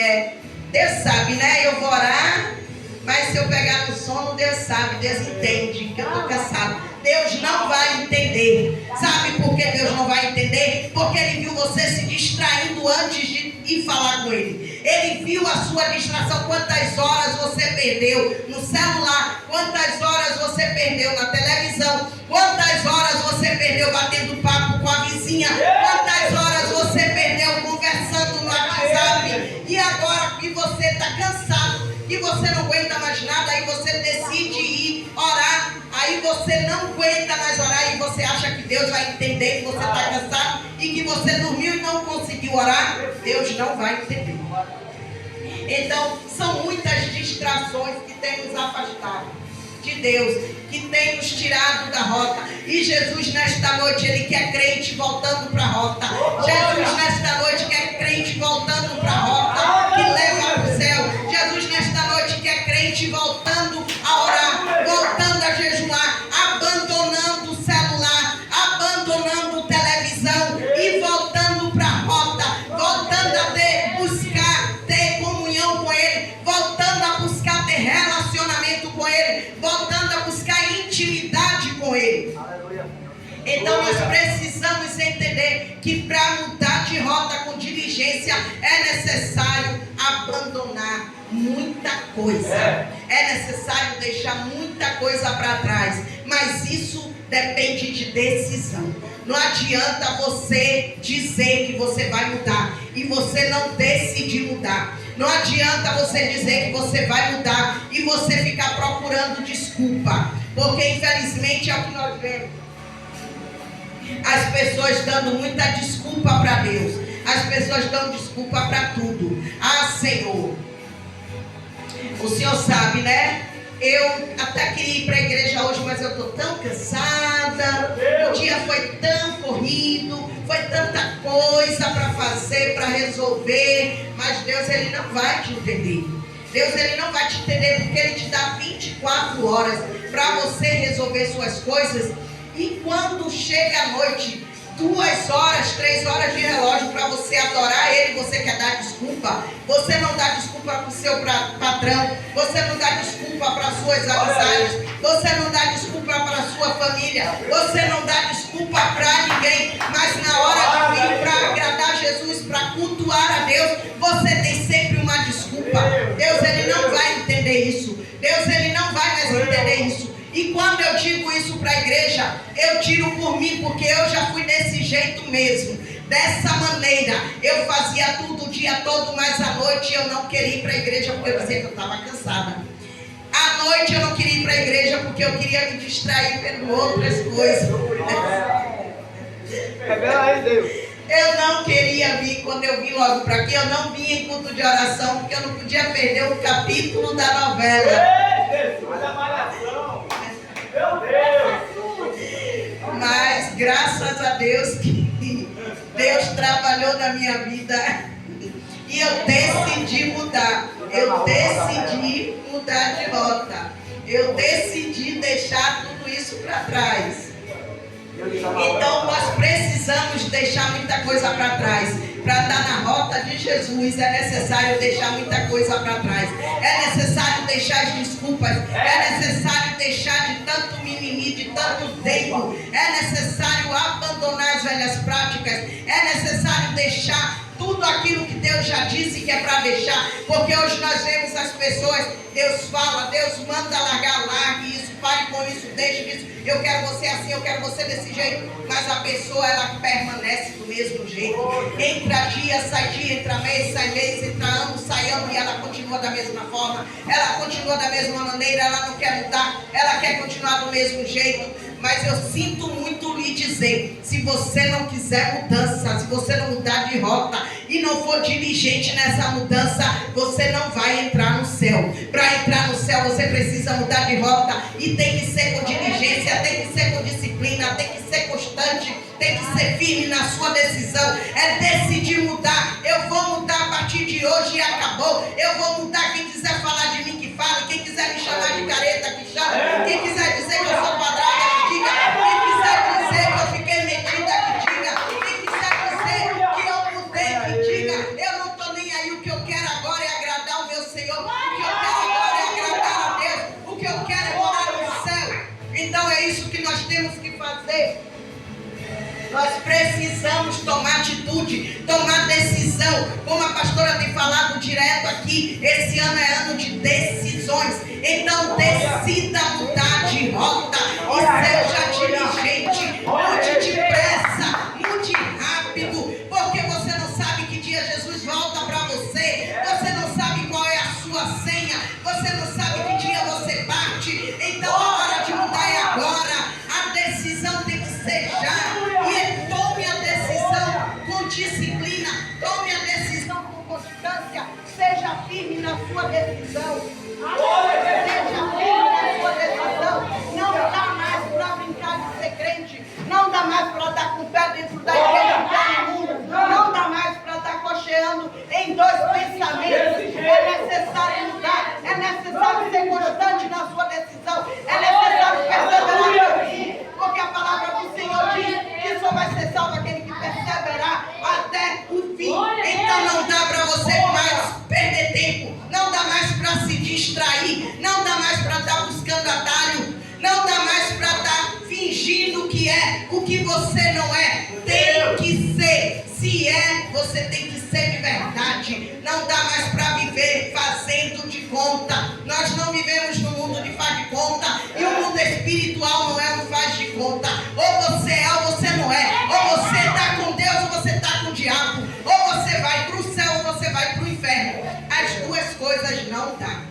A: Deus sabe, né? Eu vou orar, mas se eu pegar no sono, Deus sabe, Deus entende que eu estou cansado. Deus não vai entender. Sabe por que Deus não vai entender? Porque Ele viu você se distraindo antes de ir falar com Ele. Ele viu a sua distração, quantas horas você perdeu no celular, quantas horas você perdeu na televisão, quantas horas você perdeu batendo papo com a vizinha, quantas horas você perdeu conversando no WhatsApp. E agora que você está cansado, que você não aguenta mais nada, aí você decide ir orar, aí você não aguenta mais orar e você acha que Deus vai entender que você está cansado e que você dormiu e não conseguiu orar. Deus não vai entender. Então, são muitas distrações que têm nos afastado de Deus, que têm nos tirado da rota. E Jesus nesta noite, Ele quer crente voltando para a rota. Jesus nesta noite quer crente voltando para a rota, que leva para o céu. Jesus nesta noite quer crente voltando a orar, voltando a jejuar, abandonando o celular, abandonando televisão e voltando para a rota, voltando a buscar ter comunhão com Ele, voltando a buscar ter relacionamento com Ele, voltando a buscar intimidade com Ele. Então nós precisamos entender que para mudar de rota com diligência é necessário abandonar muita coisa. É necessário deixar muita coisa para trás. Mas isso depende de decisão. Não adianta você dizer que você vai mudar e você não decidir mudar. Não adianta você dizer que você vai mudar e você ficar procurando desculpa. Porque infelizmente é o que nós vemos. As pessoas dando muita desculpa para Deus. As pessoas dão desculpa para tudo. Ah, Senhor, o Senhor sabe, né? Eu até queria ir para a igreja hoje, mas eu estou tão cansada. O dia foi tão corrido, foi tanta coisa para fazer, para resolver. Mas Deus, Ele não vai te entender. Deus, Ele não vai te entender porque Ele te dá 24 horas para você resolver suas coisas. E quando chega a noite, 2 horas, 3 horas de relógio para você adorar Ele, você quer dar desculpa. Você não dá desculpa para o seu patrão. Você não dá desculpa para as suas amizades. Você não dá desculpa para a sua família. Você não dá desculpa para ninguém. Mas na hora de vir para agradar Jesus, para cultuar a Deus, você tem sempre uma desculpa. Deus, Ele não vai entender isso. Deus, ele não vai mais entender isso. E quando eu digo isso para a igreja, eu tiro por mim, porque eu já fui desse jeito mesmo. Dessa maneira, eu fazia tudo o dia todo, mas à noite eu não queria ir para a igreja, porque eu dizia que eu estava cansada. À noite eu não queria ir para a igreja, porque eu queria me distrair por outras coisas.
B: Revela aí, Deus.
A: Eu não queria vir, quando eu vim logo para aqui, eu não vim em culto de oração, porque eu não podia perder um capítulo da novela.
B: Jesus, a malhação. Meu Deus.
A: Mas graças a Deus que Deus trabalhou na minha vida e eu decidi mudar. Eu decidi mudar de rota. Eu decidi deixar tudo isso para trás. Então nós precisamos deixar muita coisa para trás. Para estar na rota de Jesus é necessário deixar muita coisa para trás. É necessário deixar as desculpas. É necessário deixar de tanto mimimi, de tanto tempo. É necessário abandonar as velhas práticas. É necessário deixar tudo aquilo que Deus já disse que é para deixar. Porque hoje nós vemos as pessoas, Deus fala, Deus manda largar, largue isso, pare com isso, deixe isso. Eu quero você assim, eu quero você desse jeito. Mas a pessoa, ela permanece do mesmo jeito. Entra dia, sai dia, entra mês, entra ano, sai ano, e ela continua da mesma forma. Ela continua da mesma maneira, ela não quer mudar, ela quer continuar do mesmo jeito. Mas eu sinto muito lhe dizer, se você não quiser mudança, se você não mudar de rota e não for diligente nessa mudança, você não vai entrar no céu. Para entrar no céu você precisa mudar de rota e tem que ser com diligência, tem que ser com disciplina, tem que ser constante, tem que ser firme na sua decisão. É decidir mudar. Eu vou mudar a partir de hoje e acabou. Eu vou mudar. Quem quiser falar de mim que fale, quem quiser me chamar de careta que chame, quem quiser dizer que eu sou quadrada que diga, quem quiser dizer que eu fiquei metida que diga, quem quiser dizer que eu mudei que diga. Eu não estou nem aí. O que eu quero agora é agradar o meu Senhor. O que eu quero agora é agradar a Deus. O que eu quero é morar no céu. Então é isso que nós temos que fazer. Nós precisamos tomar atitude, tomar decisão. Como a pastora tem falado direto aqui, esse ano é ano de decisões. Então decida mudar de rota e seja diligente. Mude depressa, mude rápido, porque você não sabe que dia Jesus volta para você. Você não sabe qual é a sua senha. Você não sabe que dia você parte. Então a hora de mudar é agora. A decisão tem que ser já. E tome a decisão com disciplina. Tome a decisão com constância. Seja firme na sua decisão. Seja firme na sua decisão. Não dá mais para brincar de ser crente. Não dá mais para estar com o pé dentro da igreja, com o pé no mundo. Não dá mais para estar cocheando em dois pensamentos. É necessário mudar. É necessário ser constante na sua decisão. É necessário perseverar no fim. Porque a palavra do Senhor diz que só vai ser salvo aquele que perseverar até o fim. Então não dá para você mais perder tempo. Não dá mais para se distrair. Não dá mais para estar buscando atalho. Não dá mais para estar fingindo que é o que você não é. Tem que ser. Se é, você tem que ser de verdade. Não dá mais para viver fazendo de conta. Nós não vivemos no mundo de faz de conta. E o mundo espiritual não é um faz de conta. Ou você é ou você não é. Ou você está com Deus ou você está com o diabo. Ou você vai para o céu ou você vai para o inferno. As duas coisas não dá.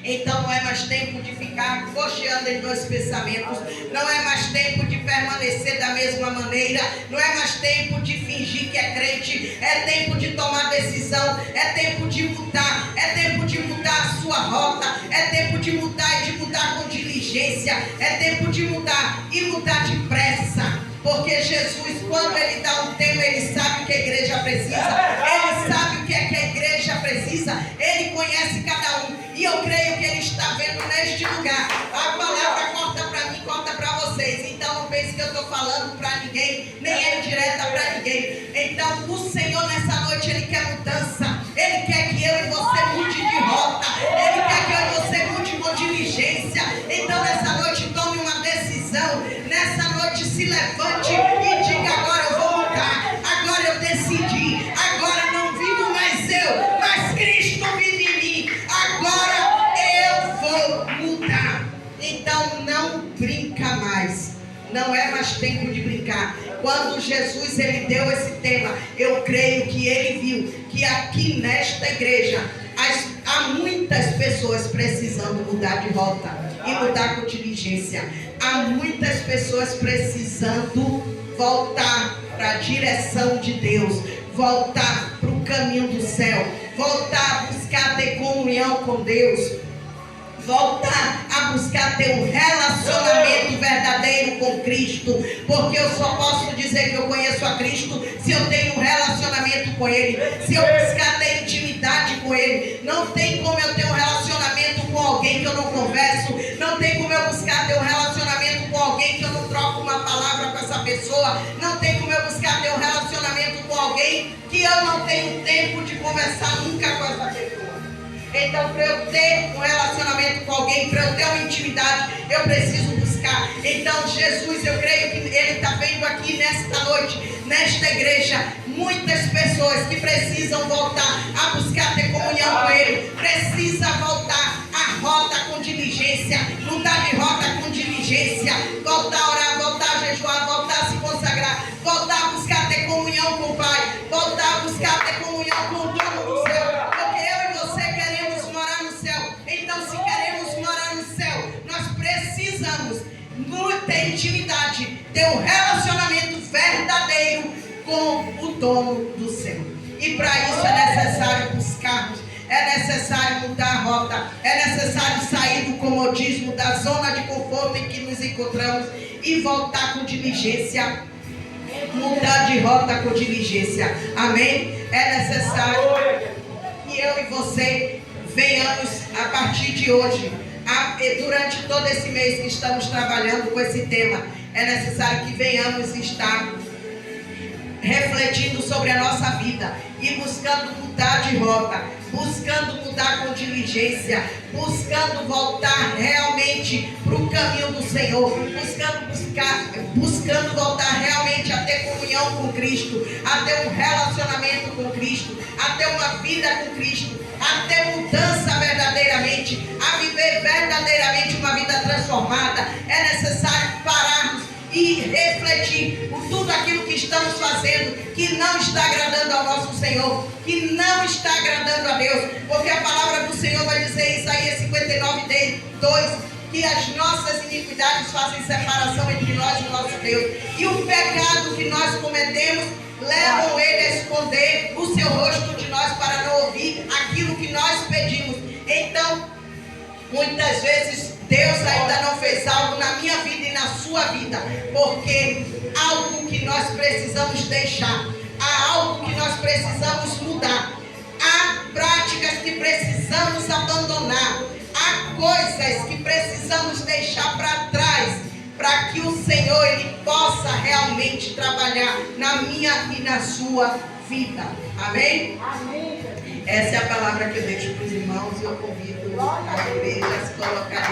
A: Então não é mais tempo de ficar cocheando em dois pensamentos. Não é mais tempo de permanecer da mesma maneira. Não é mais tempo de fingir que é crente. É tempo de tomar decisão. É tempo de mudar. É tempo de mudar a sua rota. É tempo de mudar e de mudar com diligência. É tempo de mudar e mudar depressa. Porque Jesus, quando Ele dá um tema, Ele sabe o que a igreja precisa. Ele sabe o que é que a igreja precisa. Ele conhece cada um. E eu creio que Ele está vendo neste lugar. A palavra corta para mim, corta para vocês. Então não pense que eu estou falando para ninguém, nem é indireta para ninguém. Então o Senhor nessa noite, Ele quer mudança. Ele quer que eu e você mude de rota. Ele quer que eu e você mude com diligência. Então nessa noite tome uma decisão. Nessa noite se levante e diga: agora eu vou mudar. Agora eu decidi. Agora não vivo mais eu, mas Cristo vive em mim. Agora brincar mais. Não é mais tempo de brincar. Quando Jesus ele deu esse tema, eu creio que ele viu que aqui nesta igreja há muitas pessoas precisando mudar de rota e mudar com diligência. Há muitas pessoas precisando voltar para a direção de Deus, voltar para o caminho do céu, voltar a buscar ter comunhão com Deus, voltar a buscar ter um relacionamento verdadeiro com Cristo, porque eu só posso dizer que eu conheço a Cristo se eu tenho um relacionamento com Ele, se eu buscar ter intimidade com Ele. Não tem como eu ter um relacionamento com alguém que eu não converso, não tem como eu buscar ter um relacionamento com alguém que eu não troco uma palavra com essa pessoa, não tem como eu buscar ter um relacionamento com alguém que eu não tenho tempo de conversar nunca com essa pessoa. Então, para eu ter um relacionamento com alguém, para eu ter uma intimidade, eu preciso buscar. Então, Jesus, eu creio que Ele está vendo aqui nesta noite, nesta igreja, muitas pessoas que precisam voltar a buscar ter comunhão com Ele. Precisa voltar a rota com diligência, mudar de rota com diligência, voltar a orar, voltar a jejuar, voltar a se consagrar, voltar a buscar ter comunhão com o Pai, voltar a buscar ter comunhão com o dono do céu. Porque eu e você queremos morar no céu. Então, se queremos morar no céu, nós precisamos ter intimidade, ter um relacionamento verdadeiro com o dono do céu. E para isso é necessário buscarmos, é necessário mudar a rota, é necessário sair do comodismo, da zona de conforto em que nos encontramos e voltar com diligência, mudar de rota com diligência. Amém? É necessário que eu e você venhamos a partir de hoje, durante todo esse mês que estamos trabalhando com esse tema, é necessário que venhamos estar refletindo sobre a nossa vida e buscando mudar de rota, buscando mudar com diligência, buscando voltar realmente para o caminho do Senhor, buscando voltar realmente a ter comunhão com Cristo, a ter um relacionamento com Cristo, a ter uma vida com Cristo, a ter mudança verdadeiramente, a viver verdadeiramente uma vida transformada. É necessário pararmos e refletir por tudo aquilo que estamos fazendo que não está agradando ao nosso Senhor, que não está agradando a Deus, porque a palavra do Senhor vai dizer em Isaías 59:2 que as nossas iniquidades fazem separação entre nós e o nosso Deus, e o pecado que nós cometemos levam Ele a esconder o seu rosto de nós para não ouvir aquilo que nós pedimos. Então, muitas vezes Deus ainda não fez algo na minha vida e na sua vida, porque algo que nós precisamos deixar, há algo que nós precisamos mudar, há práticas que precisamos abandonar, há coisas que precisamos deixar para trás, para que o Senhor Ele possa realmente trabalhar na minha e na sua vida. Amém?
C: Amém.
A: Essa é a palavra que eu deixo para os irmãos e eu convido a igreja a se colocar